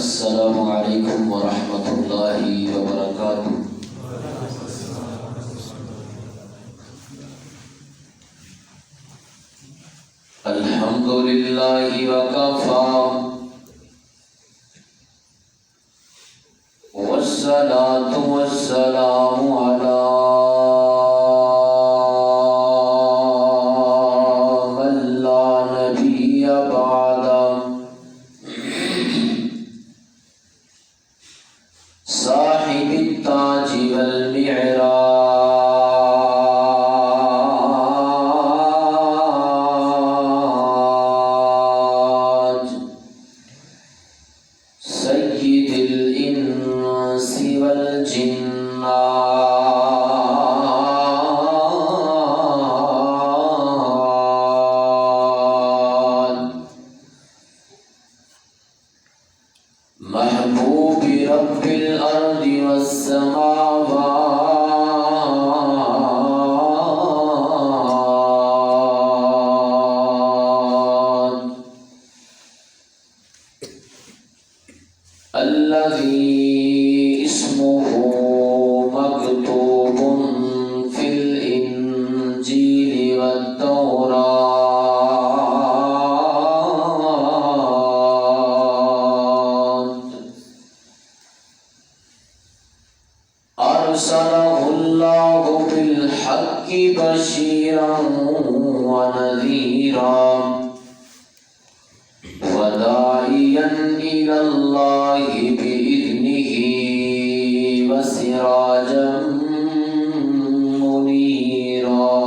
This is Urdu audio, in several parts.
السلام علیکم ورحمۃ اللہ وبرکاتہ۔ الحمد للہ وکفیٰ والصلاة والسلام علی من لا نبی بعد صاحب التاج والمعراج سید الانس والجنات محبوب رب الارض والسماوات الذي اسمه مكتوب في الإنجيل والتوراة أرسله الله بالحق بشيرا ونذيرا وداعيا إلى الله بإذنه وسراجا منيرا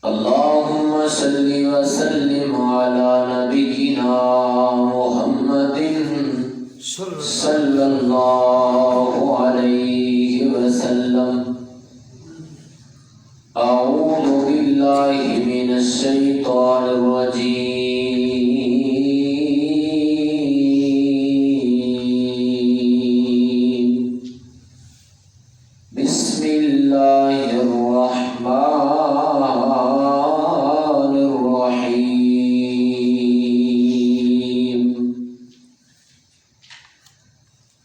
اللهم صل وسلم على نبينا محمد صلى الله عليه وسلم أعوذ بالله من الشيطان الرجيم بسم الله الرحمن الرحيم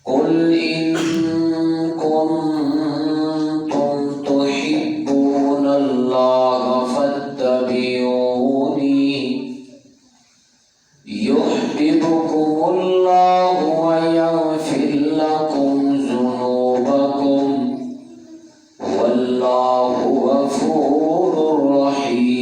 قل إن كنتم تحبون الله فاتبعوني يحببكم الله ويغفر لكم ذنوبكم والله غفور رحيم۔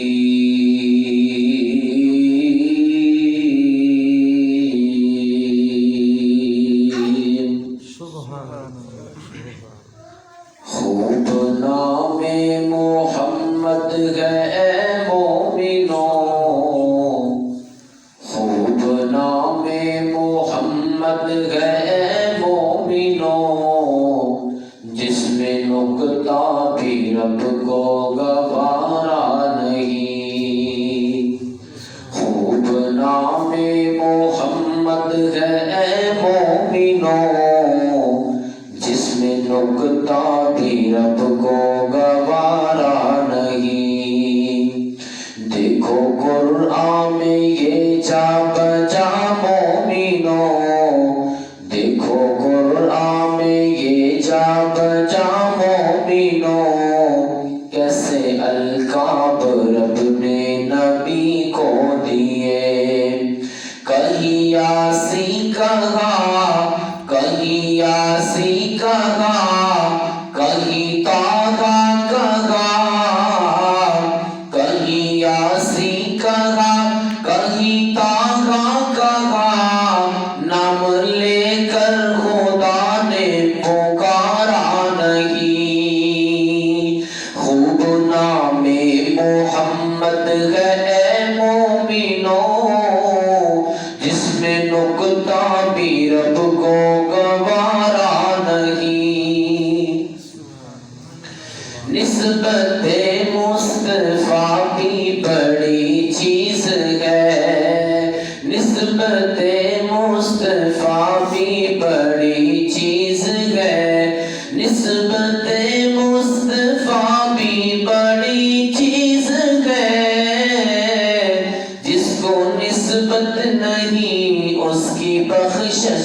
خوب نام محمد ہے اے مومنوں، خوب نام محمد ہے اے مومنوں، جس میں نکتہ بھی رب کو گوارا نہیں۔ خوب نام محمد ہے اے مومنوں، جس میں نکتہ بھی رب کو گوارا نہیں۔ دیکھو قرآن میں یہ جا بجا مومنوں، دیکھو قرآن میں یہ جا بجا مومنوں، کیسے القاب رب نے نبی کو دیے۔ کہیں یاسی کہا، کہیں یاسی کہا، کہیں طاہا کہا، کہیں یاسی کہا، کہیں طاہا کہا، نام لے کر خدا نے پکارا نہیں۔ خوب نام محمد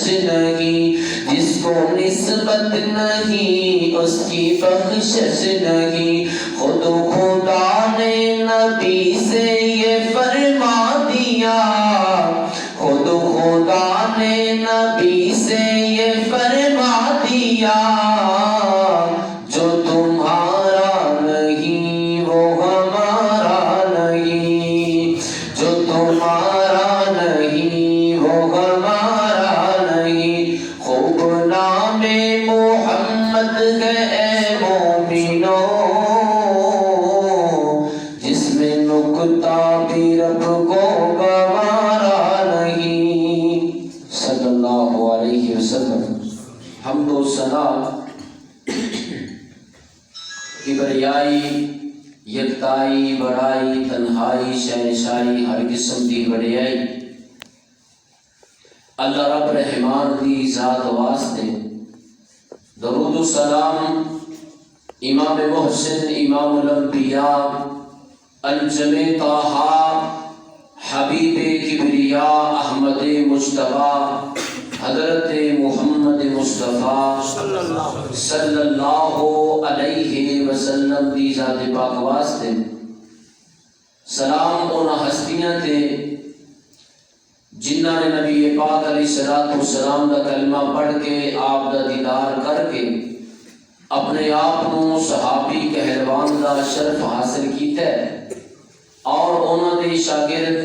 بخشش نہیں، جس کو نسبت نہیں اس کی بخشش نہیں۔ خود خدا نے نبی سے یہ فرما دیا، خود خدا نے نبی سے یہ فرما دیا، جو تمہارا نہیں وہ ہمارا نہیں، جو تمہارا نہیں وہ ہمارا نہیں۔ خوب نام محمد ہے اے مومنو، جس میں نکتہ بھی رب کو گوارا نہیں۔ صلی اللہ علیہ وسلم۔ حمد و ثنا، کبریائی، یکتائی، بڑائی، تنہائی، شہنشائی، ہر قسم کی بڑیائی اللہ رب رحمان دی ذات واسطے۔ درود و سلام امام محسن، امام الانبیاء، انجم طٰہٰ، حبیب کبریاء، احمد مجتبیٰ، حضرت محمد مصطفیٰ صلی اللہ علیہ وسلم دی ذات پاک واسطے۔ سلام انہاں ہستیاں تے جنہاں نے نبی پاک علیہ السلام دا کلمہ پڑھ کے آپ دا دیدار کر کے اپنے آپ کو صحابی کہلوان دا شرف حاصل کیتا ہے، اور انہاں دے شاگرد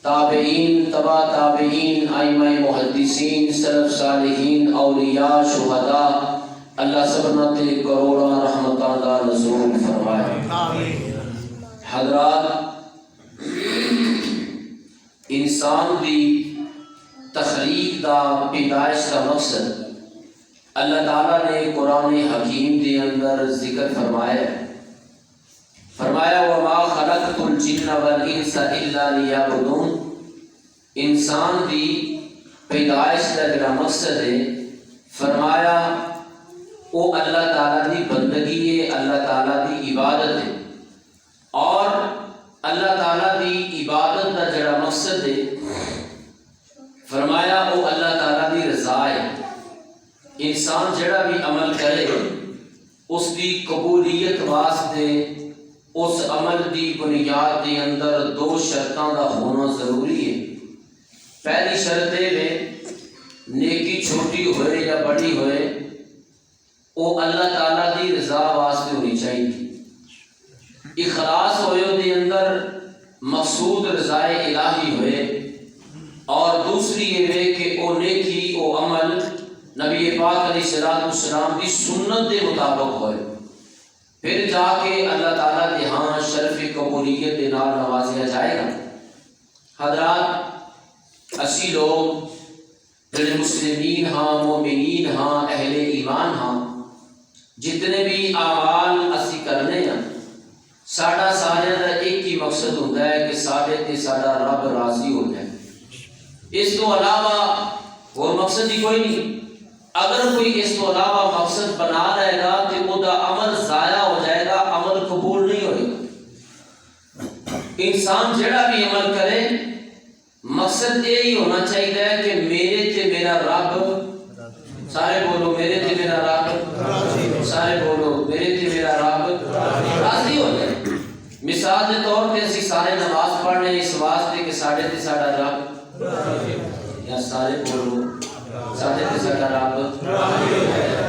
تابعین، تبع تابعین، ائمہ محدثین، سلف صالحین، اولیاء، شہداء، اللہ سبنا تے کروڑا رحمتاں دا نزول فرمائے۔ حضرات، انسان دی تخلیق دا، پیدائش کا مقصد اللہ تعالیٰ نے قرآن حکیم دے اندر ذکر فرمایا، فرمایا وَمَا خَلَقْتُ الْجِنَّ وَالْإِنسَ إِلَّا لِيَعْبُدُونَ۔ انسان دی پیدائش کا جڑا مقصد ہے، فرمایا وہ اللہ تعالیٰ دی بندگی ہے، اللہ تعالیٰ دی عبادت ہے، اور اللہ تعالیٰ دی عبادت کا جڑا مقصد ہے، فرمایا وہ اللہ تعالیٰ دی رضا ہے۔ انسان جڑا بھی عمل کرے اس دی قبولیت واسطے اس عمل دی بنیاد کے اندر دو شرطاں دا ہونا ضروری ہے۔ پہلی شرط ہے نیکی چھوٹی ہوئے یا بڑی ہوئے وہ اللہ تعالیٰ دی رضا واسطے ہونی چاہیے، اخلاص ہوئے دے اندر مقصود رضائے الہی ہوئے، اور دوسری یہ ہے کہ وہ نیکی وہ عمل نبی پاک علیہ السلام کی سنت کے مطابق ہوئے، پھر جا کے اللہ تعالیٰ کے ہاں شرف قبولیت کے نال نوازیا جائے گا۔ حضرات، اسی لوگ جڑے مسلمین ہاں، مومنین ہاں، اہل ایمان ہاں، جتنے بھی اعمال اسی کرنے ہیں، ساڈا سارے کا ایک ہی مقصد ہوتا ہے کہ ساڈے تے ساڈا رب راضی ہو جائے، اس تو علاوہ اور مقصد ہی کوئی نہیں۔ اگر کوئی اس تو علاوہ مقصد بنا لے گا تو وہ دا عمل ضائع ہو جائے گا، عمل قبول نہیں ہوئے گا۔ انسان جڑا بھی عمل کرے مقصد یہی ہونا چاہیے کہ میرے تے میرا رب، سارے بولو میرے تے میرا رب، سارے بولو میرے تے میرا رب راضی ہو جائے۔ مثال کے طور پہ اسی سارے نماز پڑھنے اس واسطے کہ ساڈے تے ساڈا رب، یا سارے بولو ساڈے تے ساڈا رب،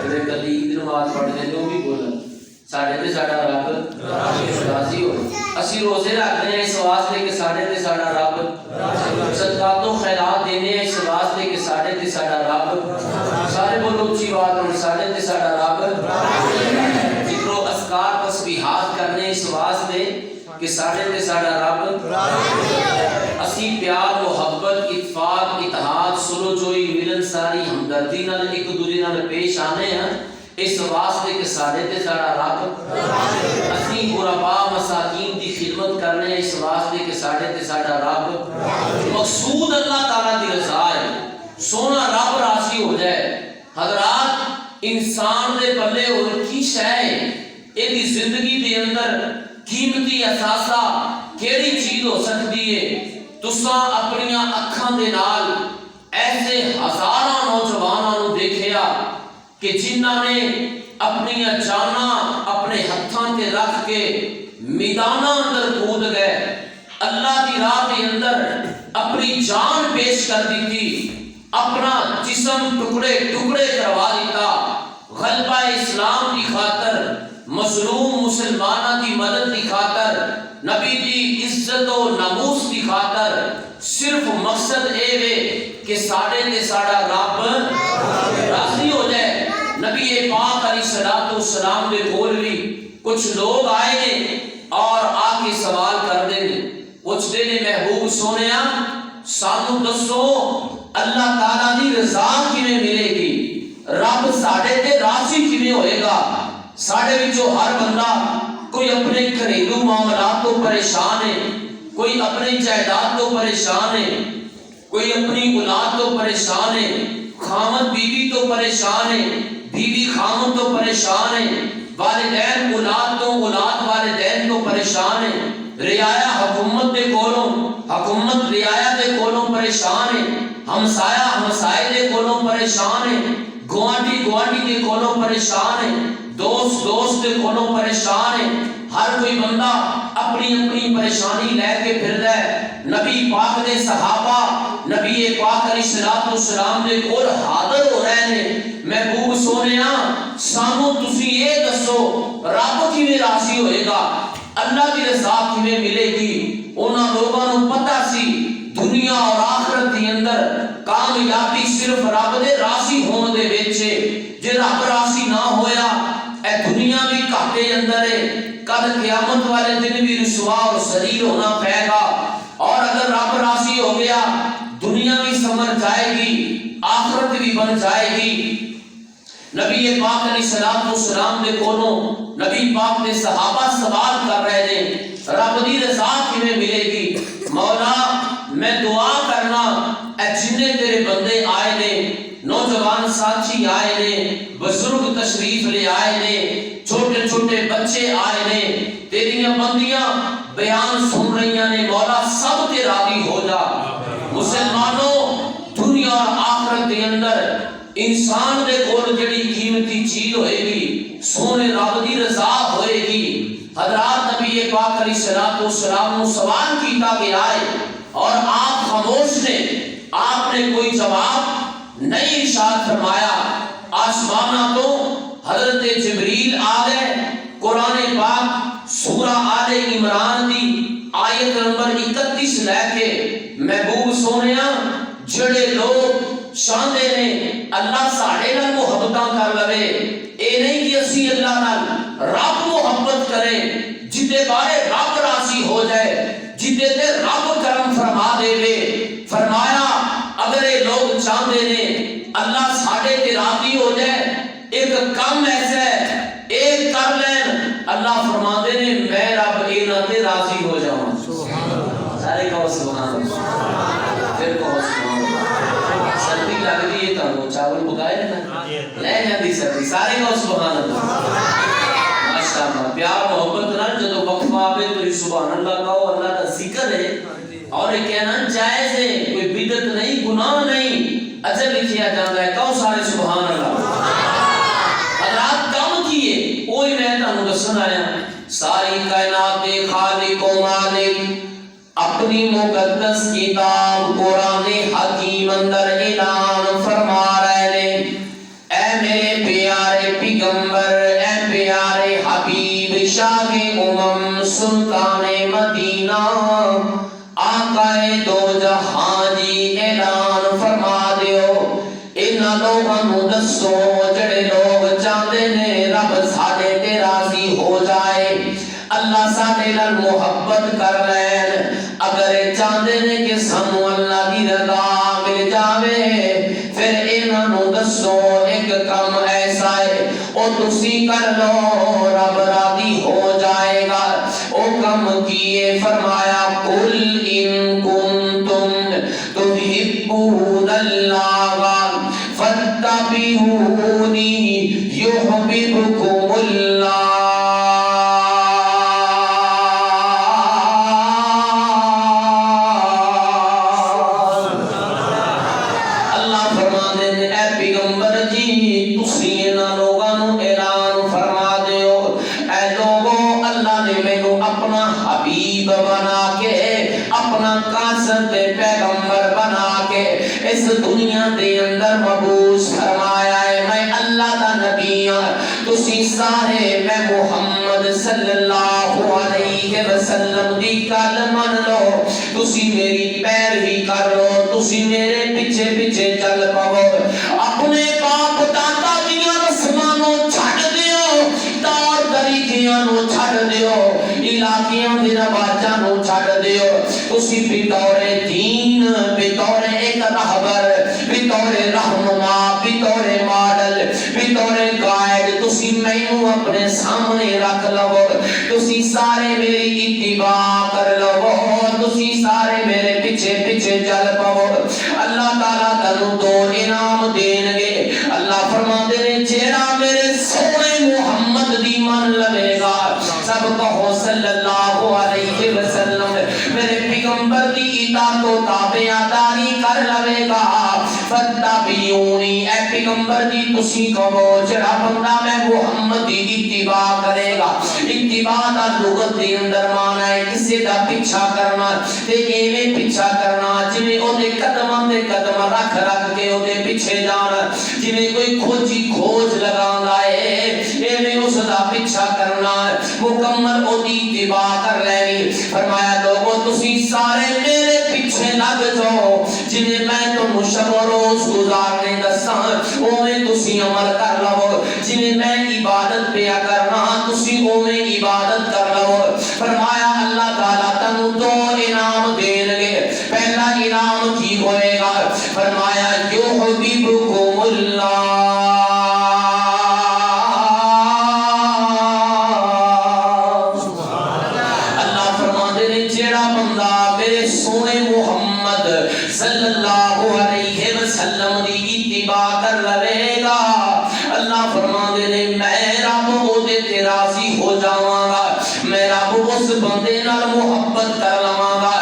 جڑے کدی عید نماز پڑھنے جو بھی بولن ساڈے تے ساڈا رب راضی ہو۔ اسی روزے رکھنے ہیں اس واسطے کہ ساڈے تے ساڈا رب، صدقات و خیرات دینے ہیں اس واسطے کہ ساڈے تے ساڈا رب، سارے بولو اچھی بات ہے ساڈے تے ساڈا رب، ذکر و اذکار تسبیحات کرنے اس واسطے کہ ساڈے تے ساڈا رب، اسی پیار محبت اتفاق اتحاد سلو جوئی ملن ساری ہمدردی نال ایک دوسرے نال پیش آنے ہیں اس واسطے کہ ساڈے تے ساڈا رب، اسی غربا مساکین دی خدمت کرنے اس واسطے کہ ساڈے تے ساڈا رب، مقصود اللہ تعالیٰ دی رضا ہے، سونا رب راضی ہو جائے۔ حضرات، انسان دے پلے اور کی شے ہے، ایدی زندگی دے اندر قیمتی اثاثہ کیڑی چیز ہو سکتی ہے؟ تساں اپنیاں اکھاں دے نال ایسے ہزاراں نوجوانوں دیکھیا کہ جنہاں نے اپنی جانا اپنے ہتھاں تے رکھ کے میداناں اندر کود گئے، اللہ کی راہ کے اندر اپنی جان پیش کر دی تھی، اپنا جسم ٹکڑے ٹکڑے کروا دیتا، غلبہ اسلام کی خاطر، مظلوم مسلمانہ کی مدد کی خاطر، نبی دی عزت و ناموس کی خاطر، صرف مقصد اے وے کہ ساڑے تے ساڑا رب راضی ہو جائے۔ نبی پاک علیہ السلام دے کول بھی کچھ لوگ آئے نے اور آ کے سوال کر دے نے، پوچھتے نے محبوب سونیا سانو دسو اللہ تعالیٰ دی رضا کیویں ملے گی، رب ساڑے تے راضی کیویں ہوئے گا؟ ساڑے وچوں ہر بندہ کوئی اپنے گھریلو معاملات تو پریشان ہے، کوئی اپنی جائیداد تو پریشان ہے، کوئی اپنی اولاد تو پریشان ہے، خامد بیوی تو پریشان ہے، بیوی خامد تو پریشان ہے، والدین اولاد تو اولاد والدین تو پریشان ہے، رعایا حکومت دے کولوں حکومت رعایا دے کولوں پریشان ہے، ہمسایا ہمسائے دے کولوں پریشان ہے، گوانڈی گوانڈی دے کولوں پریشان ہے، دوست دوست دے کولوں پریشان ہے، ہر کوئی بندہ اپنی اپنی پریشانی لے کے پھر ہے۔ نبی پاک دے صحابہ نبی پاک علیہ السلام دے کول حاضر ہو رہے ہیں، محبوب سونیا سانو تسی یہ دسو رب کیویں راضی ہوئے گا، اللہ کی رضا کیویں ملے گی؟ انہاں لوگاں نوں پتہ سی دنیا اور آخرت کے اندر کامیابی صرف رب دے راضی ہون دے وچ ہے، جے رب راضی نہ ہویا اے دنیا بھی گھاٹے اندر ہے، کل قیامت والے دن بھی رسوا اور ذلیل ہونا پائے گا، اور اگر رب راضی ہو گیا دنیا بھی سمجھ جائے گی آخرت بھی بن جائے گی۔ نبی پاک علیہ السلام دے کولوں نبی پاک دے صحابہ سوال کر رہے ہیں رب دی رضا کیویں ملے گی؟ مولا میں دعا کرنا اے جننے تیرے بندے آئے نے، نوجوان ساتھی آئے نے، بزرگ تشریف لے آئے نے، چھوٹے چھوٹے بچے آئے نے، تیریاں بندیاں بیان سن رہی نے، مولا سب تے راضی ہو جا۔ مسلمانوں دنیا اور آخرت کے اندر انسان دے کول جڑی قیمتی چیز ہوئے گی سونے رب دی رضا ہوئے گی۔ حضرات نبی پاک علیہ السلام نے سوال کیتا گیا ہے اور آپ خاموش نے، آپ نے کوئی جواب نہیں ارشاد فرمایا۔ آسمانہ تو حضرت جبریل آ گئے، قرآن پاک سورہ آل عمران دی آیت نمبر 31 لے کے محبوب سونیا جڑے لوگ چاہتے نے اللہ ساڑے نال محبتاں کر لوے، اے نہیں کہ اسی اللہ نال رب محبت کرے، جتے بارے رب راضی ہو جائے، جتے تے رب کرم فرما دے وے۔ فرمایا اگر یہ لوگ چاہتے نے اللہ ساڑے تے راضی ہو جائے، ایک کم ایسا ہے ایک کر لین، اللہ فرما دے نے میں رب اینا تے راضی ہو جاؤں۔ سارے کہو سبحان اللہ، پھر کہو سبحان اللہ۔ سردی لگ دی ہے تو چاول پکائے نا لے جاندی سردی، سارے کہو سبحان اللہ۔ ماشاءاللہ پیار محبت نہ جدو وقفہ آوے تو سبحان اللہ کہو، اللہ کا ذکر ہے اور یہ کہنا جائز ہے، کوئی بدعت نہیں گناہ نہیں، اجر لکھیا جاتا ہے، کہو سارے سبحان اللہ۔ حضرات کم کیے وہی میں تانوں دسن آیا، ساری کائنات کے خالق و مالک اپنی مقدس کتاب قرآن حکیم اندر اعلان فرما رہے ہیں، اے میرے پیارے پیغمبر، اے پیارے حبیب شاہ سلطان مدینہ آقا دو جہاں جی اعلان فرما دیو، انہاں لوگاں نوں دسو جڑے لوگ چاہتے نے رب ساڈے تے راضی ہو جائے، اللہ ساڈے نال محبت کر لین، اگر چاہتے نے کہ سانو اللہ دی رضا مل جاوے، پھر انہاں نوں دسو ایک کم ایسا ہے او تسی کر لو رب راضی ہو جائے گا۔ او کم کیے؟ فرمایا قل ان کنتم تحبون اللہ فاتبعونی یحببکم اللہ۔ اپنا حبیب بنا کے اپنا قاصد پیغمبر بنا کے اس دنیا دے اندر مبعوث فرمایا ہے میں اللہ دا نبی ہاں تسی سارے میں محمد صلی اللہ علیہ وسلم دی گل من لو تسی میری پیروی کر لو تسی میرے پیچھے پیچھے چل پاؤ اپنے باپ دادا دیاں رسماں نو چھڈ دیو طور طریقیاں نو چھڈ دیو علاقیاں دے رواجاں نو چھڈ دیو تسی بطور دین بطور ایک رہبر بطور رہنما بطور ماڈل بطور گائیڈ تسی مینوں اپنے سامنے رکھ لو تسی سارے میری اتباع کر لو تسی سارے میرے پیچھے پیچھے چل پاؤ اللہ تعالیٰ تانوں دو انعام دین گے اللہ فرماندے نے جیڑا میرے سونے محمد دی من لوے گا سب کہو صلی اللہ علیہ وسلم میرے پیغمبر دی اطاعت و تابعداری کر لوے گا فتبعونی اے پیغمبر دی تسی کہو جڑا بندہ میں محمد دی اتباع کرے گا اتباع دا لغت دے اندر معنی ہے کسی دا پیچھا کرنا تے ایویں پیچھا کرنا جویں او دے قدماں تے قدم رکھ رکھ کے او دے پیچھے جانا جویں کوئی کھوجی کھوج لگاندا ہے ایویں اس دا پیچھا کرنا مکمل او دی اتباع کر لینی فرمایا لوگو تسی سارے میرے پیچھے لگ جاؤ جویں میں تانوں شب و روز گزارنے دساں اوویں تسی عمل کر لو جویں میں عبادت پیا کرنا تسی اوویں عبادت کر لو فرمایا اللہ تعالیٰ تانوں دو انعام دین گے پہلا انعام کی ہوئے گا فرمایا یحببکم اللہ اللہ فرماندے نے جیڑا بندہ میرے سونے محمد صلی اللہ علیہ وسلم دی اتباع کر لے گا اللہ فرماندے نے میں رب او دے تے راضی ہو جاواں گا میں رب اس بندے نال محبت کر لواں گا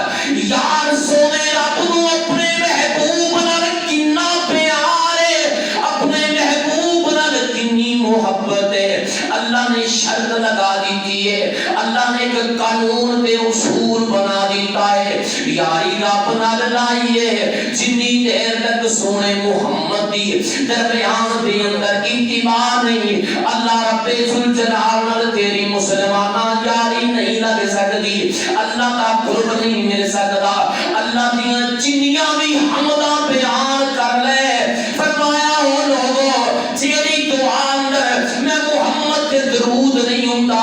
یار سونے رب نو اپنے محبوب نال کنا پیار ہے اپنے محبوب نال کنی محبت ہے اللہ نے شرط لگا دیتی ہے اللہ نے ایک قانون تے اصول بنا دیتا ہے یاری رب نال لائیے جنی دیر تک سونے محمد دی درمیان دے اندر اتباع نہیں اللہ رب ذوالجلال نال تیری مسلمانہ یاری نہیں لگ سکتی اللہ کا قرب نہیں مل سکتا اللہ دیاں جنیاں بھی حمداں بیان کر لے فرمایا ہو لوگو جیڑی دعا اندر میں محمد کے درود نہیں ہوندا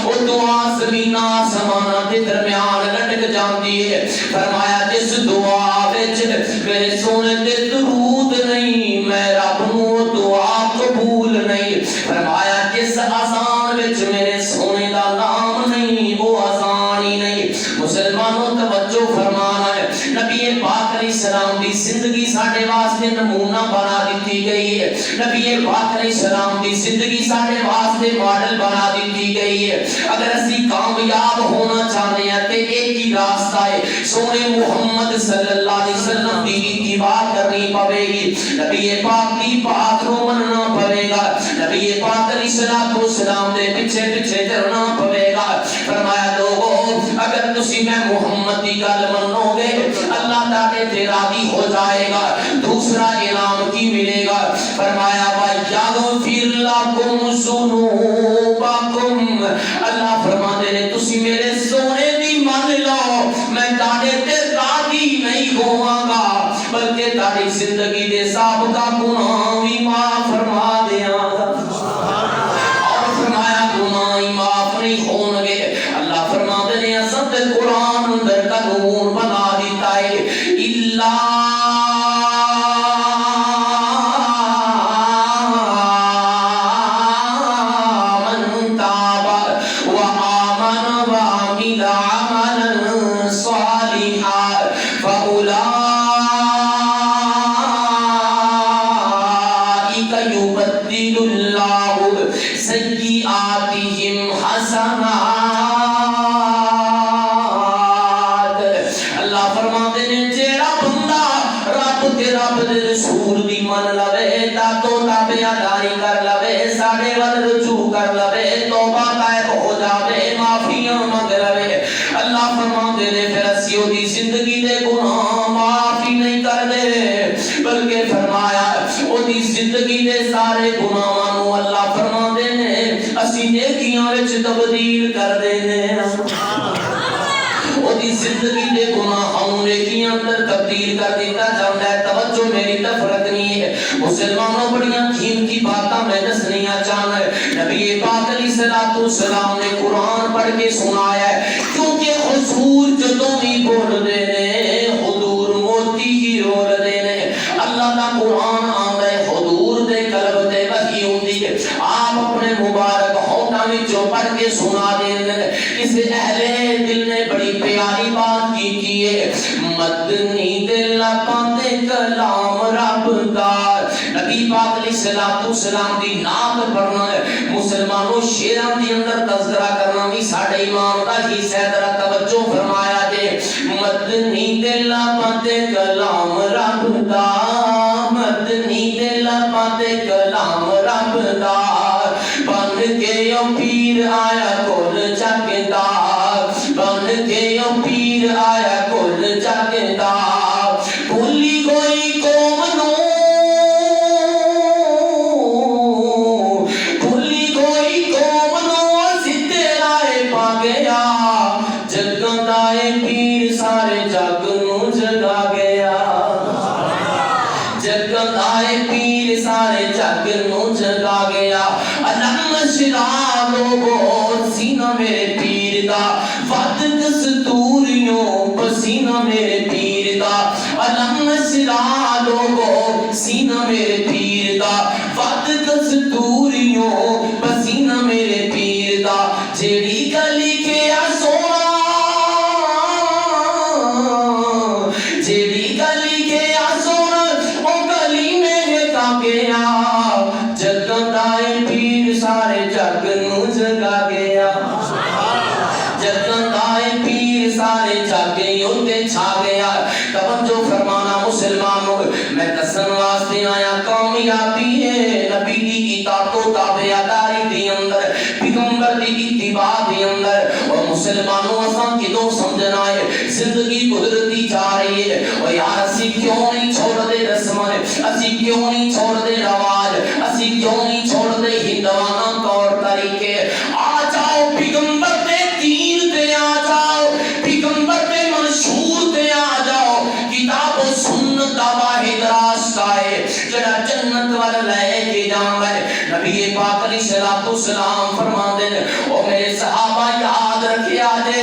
وہ دعا زمین آسمان دے درمیان لٹک جاندی ہے فرمایا جس دعا وچ میرے سونے تے درود نہیں میں رب نو دعا قبول نہیں فرمایا جس اذان وچ میرے سونے دا نام نہیں وہ اذان ہی نہیں مسلمانوں توجہ فرمانا ہے نبی پاک علیہ السلام دی زندگی ساڈے واسطے نمونہ بنا دیتی گئی ہے نبی پاک علیہ السلام دی زندگی ساڈے واسطے ماڈل بنا دیتی گئی ہے اگر اسی کامیاب ہونا چاہتے ہیں تے ایک ہی راستہ ہے سونے محمد صلی اللہ علیہ وسلم دی اتباع کرنی پوے گی نبی پاک کی بات کو مننا پوے گا نبی پاک علیہ السلام دے پیچھے پیچھے چلنا پوے گا فرمایا لوگو اگر تسی میں محمد دی گل منو گے اللہ تعالی تے راضی ہو جائے گا دوسرا انعام کی ملے گا فرمایا وَيَغْفِرْ لَكُمْ ذُنُوبَكُمْ اللہ فرماندے نے تسی میرے سونے دی مان لو میں تاڑے تے راضی نہیں ہوواں گا بلکہ تاڑی زندگی دے سابقہ گناہ بھی معاف فرما دیاں گا اور فرمایا گناہ ہی معاف نہیں ہون گے اللہ فرماندے نے اصل قرآن اندر قانون بنا دیتا ہے اللہ فرماندے نے پھر اسی دی زندگی دے گناہ معاف ہی نہیں کردے بلکہ فرمایا دی زندگی دے سارے گناہاں نو اللہ فرماندے نے اسی نیکیاں وچ تبدیل کر دینے دی زندگی دے گناہاں نو نیکیاں اندر تبدیل کر دیتا جاندا ہے توجہ میری طرف رکھنی ہے مسلمانوں بڑیاں قیمتی باتاں میں دسنیاں چاہنا ہے نبی پاک علیہ الصلوۃ والسلام نے قرآن پڑھ کے سنایا ہے کیونکہ حضور جدوں بھی بول دے نے حضور موتی ہی رول دے نے اللہ دا قرآن آندا ہے حضور دے قلب تے وحی ہوندی ہے آپ اپنے مبارک ہونٹاں وچوں پڑھ کے سنا دین کسی اہل دل نے بڑی پیاری بات کی ہے مدنی دل پاندے کلام رب دا نبی پاک علیہ الصلوۃ والسلام دی نعت پڑھنا ہے مسلمانوں شیراں دی اندر تذکرہ کرنا بھی ساڈے ایمان دا حصہ ہے ذرا توجہ فرمایا جے مدنی دل پاندے کلام رب دا مدنی دل پاندے کلام رب دا بن کے او پیر آیا کل جگدا بن کے او پیر آیا کل جگدا بھولی کوئی قوم نو بھولی کوئی قوم نو سیدھے رائے پا گیا جگدا اے پیر سارے جگ نو جگا گیا جگدا اے پیر سارے جگ نو جگا گیا علم شرا لوگو سینہ میرے پیر دا ود دستوریوں پسینہ میرے پیر دا علم شرا لوگو سینہ میرے پیر دا ود دستوریوں پسینہ میرے پیر دا جیڑی گلی کے سونا جیڑی گلی کے سونا او گلی میں کا گیا جگدا اے پیر سارے جگ نو جگا گیا جگدا اے پیر سارے جگ اوتے چھا گیا توجہ فرمانا مسلمانوں میں دسن واسطے آیا کامیابی ہے نبی دی اطاعت و تابعداری دی اندر پیغمبر دی اتباع دی اندر اور مسلمانوں اساں کدوں سمجھنا ہے زندگی گزرتی جا رہی ہے اور یار اسی کیوں نہیں چھوڑ دے رسماں اسی کیوں نہیں چھوڑ دے رواج اسی کیوں نہیں چھوڑ دے ہندوانہ طور طریقے آ جاؤ پیغمبر دے دین تے آ جاؤ پیغمبر دے منشور تے آ جاؤ کتاب و سنت دا واحد راستہ ہے جڑا جنت وال لے کے جاندا ہے نبی پاک علیہ الصلوۃ والسلام فرماندے نے او میرے صحابہ یاد رکھیا جے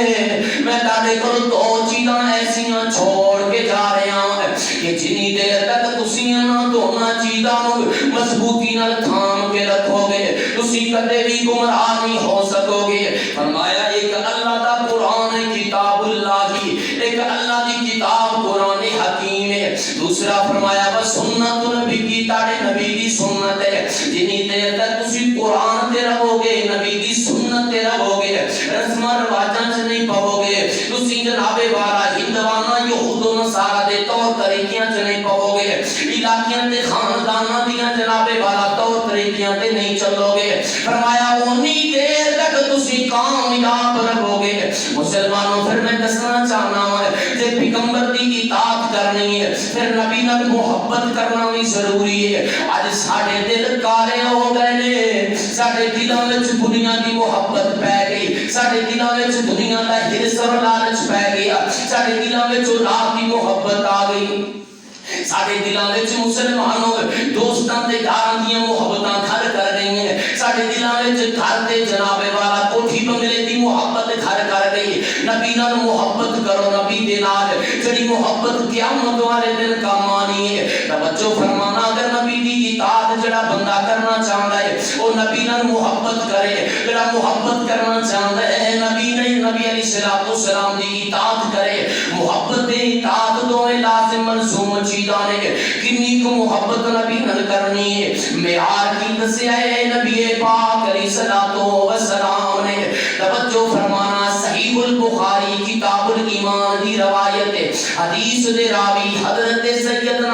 میں تہاڈے کول دو چیزاں ایسیاں چھوڑ کے جا رہا ہوں کہ جنی دیر تک تسی انہاں دونوں چیزاں نوں مضبوطی نال تھام کے رکھو گے تسی کدے بھی گمراہ نہیں ہو سکو گے فرمایا ایک اللہ دا قرآن کتاب اللہ کی ایک اللہ دی کتاب قرآن حکیم ہے دوسرا فرمایا بس سنت نبی کی تاڑے نبی دی سنت ہے جنی دیر تک تسی قرآن تے رہو گے نبی دی سنت تے رہو گے رسم رواجاں سے نہیں پاؤ گے تسی جناب والا ہندوانہ یہود و نصارہ دے طور طریقیاں سے نہیں پاؤ گے علاقیاں تے خانداناں دیاں جناب والا طور طریقیاں تے نہیں چلو گے فرمایا اونی دیر تک تسی کامیاب رہو گے مسلمانوں پھر میں دسنا چاہنا ہوں کہ پیغمبر دی اطاعت کرنی ہے پھر نبی نال محبت کرنا بھی ضروری ہے اج ساڈے دل کالے ہو گئے نے ساڈے دلاں وچ دنیا دی محبت پے گئی ساڈے دلاں وچ دنیا دا ہرس اور لالچ پے گیا ساڈے دلاں وچ اولاد دی محبت آ گئی ساڈے دلاں وچ مسلمانوں دوستاں تے یاراں دی محبتاں گھر کر گئی ہیں ساڈے دلاں وچ گھر تے جناب والا کوٹھی بنگلے دی محبت گھر کر گئی نبی نال محبت کرو نبی دے نال جڑی محبت قیامت والے دن کام آنی ہے توجہ فرمانا اگر نبی دی اطاعت جڑا بندہ کرنا چاہندا ہے او نبی نال محبت کرے جڑا محبت کرنا چاہندا ہے نبی نہیں نبی علیہ الصلوۃ والسلام دی اطاعت کرے محبت تے اطاعت دوویں لازم ملزوم چیزاں نے کنی کو محبت نبی نال کرنی ہے معیار کی دسیا ہے نبی پاک علیہ الصلوۃ والسلام نے توجہ فرمانا صحیح البخاری کتاب الایمان دی روایت ہے حدیث دے راوی حضرت سیدنا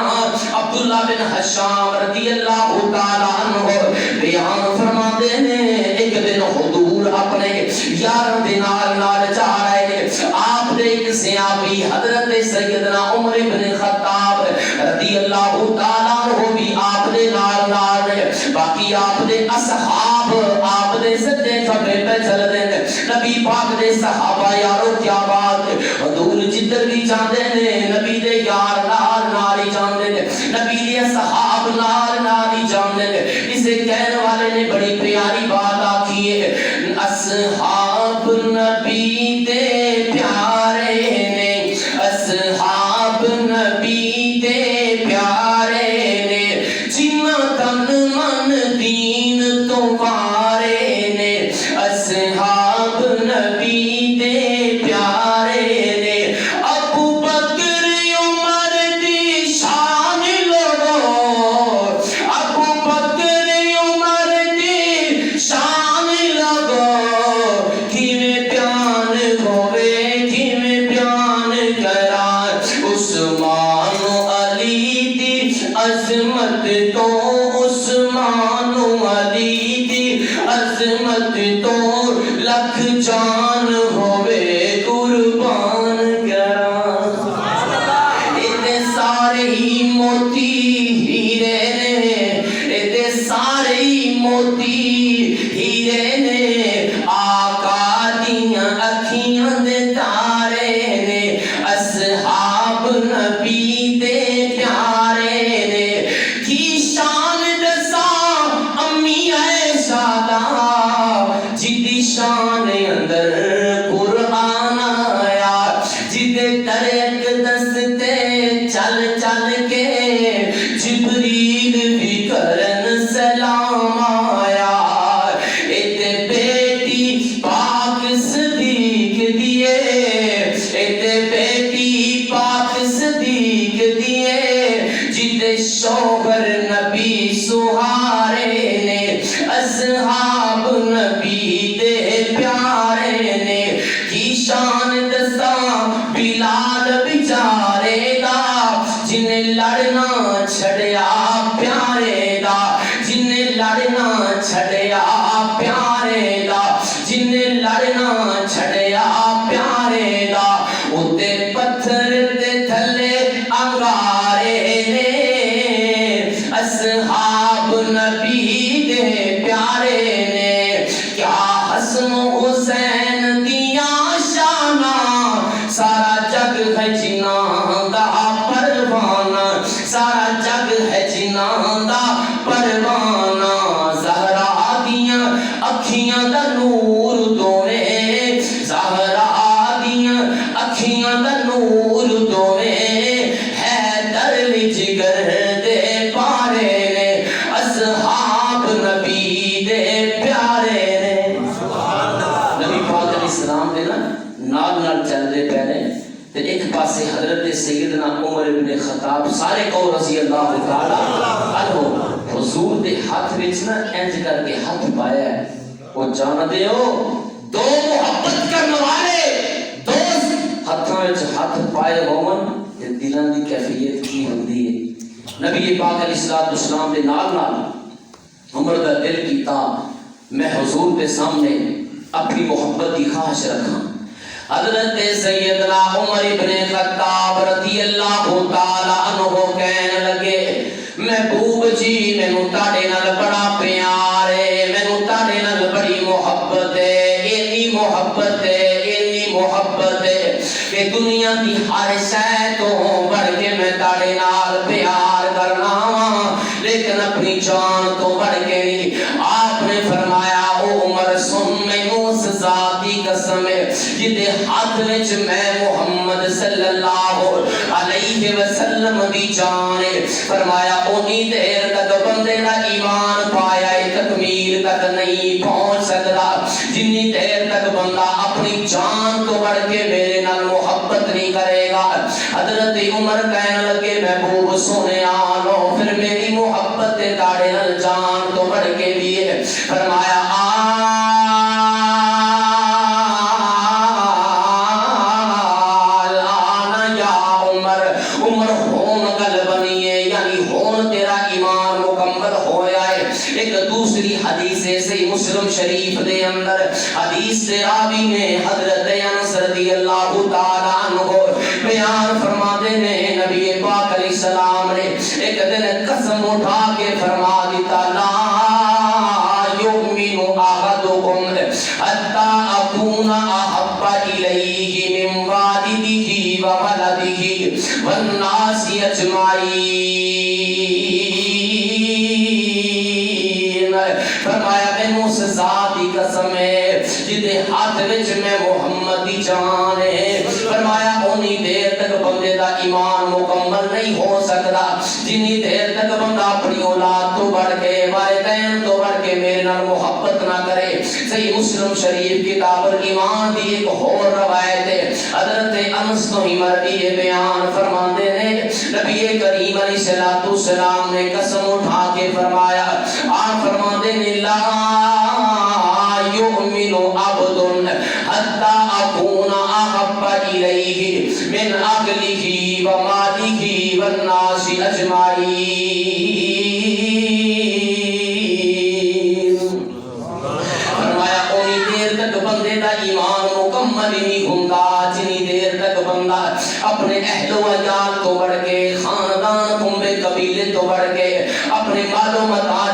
عبداللہ بن حشام رضی اللہ تعالی عنہ بیان فرماتے ہیں ایک دن حضور اپنے یار دے نال جا رہے ہیں آپ دے ایک بھی حضرت سیدنا عمر بن خطاب رضی اللہ تعالیٰ عنہ بھی آپ دے نال نال باقی آپ دے اصحاب آپ دے سجے کھبے پہ چل دے نبی پاک دے صحابہ یارو کیا بات حضور جدھر بھی جاندے نے نبی دے یار نال نال ہی جاندے نے نبی دے صحاب نال نال ہی جاندے نے اسے کہنے والے نے بڑی پیاری بات آکھی ہے اصحاب نبی دے پیارے نے اصحاب نبی دے پیارے نے جنہ تن من دین تو وارے نے اصحاب نبی دے پیارے نے ابو بکر عمر دی شان لگو ابو بکر عمر دی شان لگو کیویں بیان ہوئے کیویں بیان کرا عثمان علی دی عظمت تو عثمان علی دی عظمت تو لکھ جان ہوئے قربان کرا اتنے سارے ہی موتی ہیرے نے اتنے سارے ہی موتی ہیرے نے آقا دیاں اکھیاں دے تارے نے اصحاب نبی دے پیارے نے کی شان دساں امی عائشہ دا جدی شان اندر قرآن آیا جدے طریق دستے چل چل کے جبریل بھی کرن سلام آیا ایتے بیٹی پاک صدیق دیے ایتے بیٹی پاک صدیق دیے جدے شوہر نبی سہارے نے اصحاب نبی دے پیارے نے کی شان دساں بلال بیچارے دا جنہیں لڑنا چھڑیا پیارے دا جنہیں لڑنا چھڑیا پیارے دا جنہیں لڑنا چھڑیا پیارے دا اتے پتھر دے تھلے انگارے نے اصحاب نبی دے پیارے نے کیا حسن حسین دیاں شانہ سارا جگ ہے جنہاں دا پروانہ سارا جگ ہے جنہاں دا پروانہ زہرا دیاں اکھیاں دا نور دوے زہرا دیاں اکھیاں دا نور دوے حیدر جگر دے پارے نے اصحاب نبی دے پیارے نے نبی پاک علیہ السلام دے نا نال نال چل دے پہلے تے ایک پاسے حضرت سیدنا عمر بن خطاب سارے کو رضی اللہ تعالی عنہ حضور دے ہاتھ وچ نا انج کر کے ہاتھ پایا ہے وہ جان دے ہو دو محبت کرنے والے دوست ہاتھوں وچ ہاتھ پائے ہون تے دلاں دی کیفیت کی ہوندی ہے نبی پاک علیہ السلام دے نال نال عمر دا دل کیتا میں حضور دے سامنے اپنی محبت کی خواہش رکھاں حضرت سیدنا عمر بن خطاب رضی اللہ تعالی عنہ کہنے لگے محبوب جی مینوں تاڑے نال بڑا پیار ہے مینوں تاڑے نال بڑی محبت ہے اتنی محبت ہے اتنی محبت ہے کہ دنیا دی ہر شے تو بڑھ کے میں تاڑے نال پیار کرنا لیکن اپنی جان تو بڑھ کے نہیں آپ نے فرمایا او عمر سن مینوں اس ذات دی قسم ہے جدے ہاتھ وچ میں محمد صلی اللہ علیہ وسلم دی جان فرمایا اونی دیر تک بندے دا ایمان پایا تکمیل تک نہیں پہنچ سکتا جنی دیر تک بندہ اپنی جان تو بڑھ کے میرے نال محبت نہیں کرے گا حضرت عمر کہنے لگے محبوب سونے آنو پھر میری محبت تاڑے نال جان تو بڑھ کے لیے فرمایا حدیث شریف دے اندر حدیث سے راوی نے حضرت انس رضی اللہ اللہ تعالی عنہ بیان فرماتے نے نبی پاک علیہ السلام نے ایک دن قسم اٹھا کے فرما دیتا لا یؤمن احدکم حتی اکون احب الیہ من والدہ وولدہ والناس اجمعین۔ فرمایا میں اس ذات کی قسم ہے جدے ہاتھ وچ میں محمد دی جان ہے، فرمایا اونی دیر تک بندے دا ایمان مکمل نہیں ہو سکتا جنی دیر تک بندہ اپنی اولاد تو بڑھ کے والدین تو بڑھ کے میرے نال محبت نہ کرے۔ صحیح مسلم شریف کتاب الایمان دی ایک اور روایت ہے، حضرت انس تو ہی مروی بیان فرماندے نے نبی کریم علیہ السلام نے قسم اٹھا کے فرمایا، آپ فرماندے نے لا یؤمن عبد حتی اکون احب الیہ من اہلہ ومالہ والناس اجمعین۔ فرمایا اونی دیر تک بندے دا ایمان مکمل نہیں ہوندا جنی دیر تک بندہ اپنے اہل و عیال تو بڑھ کے خاندان کنبے قبیلے تو بڑھ کے اپنے مال و متا